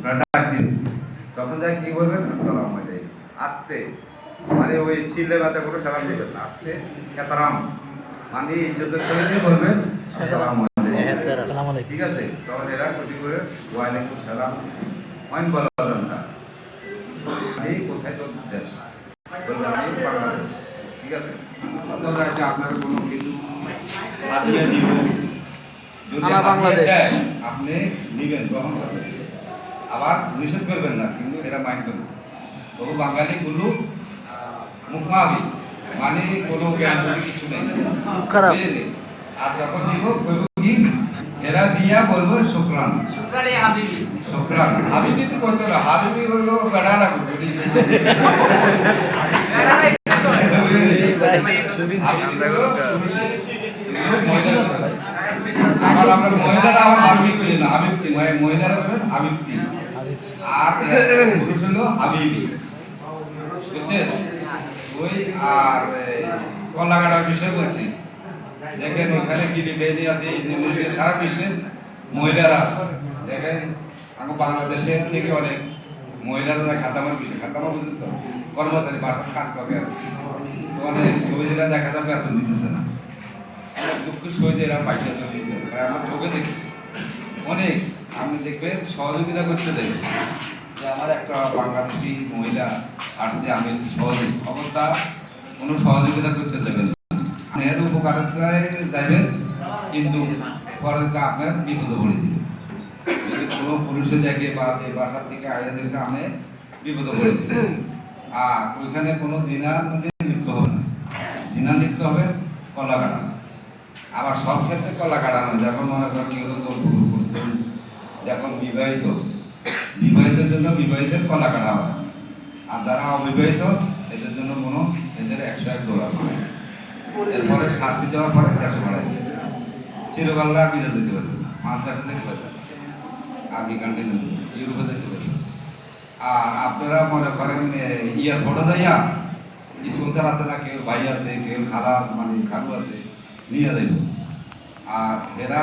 আপনারা ডাক দিন, তখন যাই কি বলবেন আসসালামু আলাইকুম আস্তে, মানে ওই চিল্লে মাথা করে সালাম দিবেন না, আস্তে কেতারাম মানে ইজ্জতের সঙ্গে বলবেন আসসালামু আলাইকুম, ঠিক আছে? তখন এরা ক্ষতি করে ওয়ালাইকুম সালাম অনেক বলেন না, আমি কোথায় তোর দেশ বলবেন আমি বাংলাদেশ, ঠিক আছে? অথবা যে আপনার কোনো কিছু হাতিয়ে দিব যদি বাংলাদেশ আপনি নিবেন গ্রহণ করবেন, আবার নিষেধ করবেন না, কিন্তু এরা মাইন্ড করবে তবু বাঙালি গুলো মুখমাবি মানে কোনো জ্ঞান বলে কিছু নেই, আর যখন দিব কইব কি এরা দিয়া বলবো শুকরান শুকরান হাবিবি তো কইতো না, হাবিবি হলো বেড়া রাখো আবার আমরা মহিলারা আবার হাবিবি করি না, হাবিবতি মহিলারা বলেন হাবিবতি, আর পুরুষ হলো হাবিবি, বুঝছেন? ওই আর কলা কাটার বিষয় বলছি, দেখেন ওখানে ফিলিপাইনি আছে, ইন্দোনেশিয়া, সারা বিশ্বের মহিলারা আছে, দেখেন আমার বাংলাদেশের থেকে অনেক মহিলারা খাতামার বিষয়, খাতামা বুঝেন তো কর্মচারী বাসার কাজ করে আর অনেক সবজিরা দেখা যাবে এত দিতেছে না, অনেক দুঃখ সহিত এরা পয়সা চলে, আমরা চোখে দেখি অনেক, আপনি দেখবেন সহযোগিতা করতে দেখবেন যে আমার একটা বাংলাদেশি মহিলা আসছে, আমি অবস্থা কোনো সহযোগিতা করতে দেবেন এর উপকারিতায় যাবেন, কিন্তু পরে আপনার বিপদে পড়ে দিবে, যদি কোনো পুরুষে দেখে বা এই বাসার থেকে আইয়া দেখে আমি বিপদে পড়ে দিবে, আর ওইখানে কোনো জিনার মধ্যে লিপ্ত হবে না, জিনা লিপ্ত হবে কলা কাটা, আবার সব ক্ষেত্রে কলা কাটানো, যখন মনে করেন কেউ করছেন যখন বিবাহিতের জন্য বিবাহিতের কলা কাটা হয়, আর যারা অবিবাহিত এদের জন্য কোনো এদের 101 ডলার হয়, এরপরে শাস্তি দেওয়ার পরে দেশে বাড়াই চিরকাল্লা বিদেশ দিতে পারবে, মাদ্রাসা যেতে পারবে, আর্মি কান্ট্রি ইউরোপে যেতে পারবে, আর আপনারা মনে করেন এয়ারপোর্টে যাইয়া স্কুলদার আছে না, কেউ ভাই আছে, কেউ খালা মানে খালু আছে, নিয়ে যাইব, আর এরা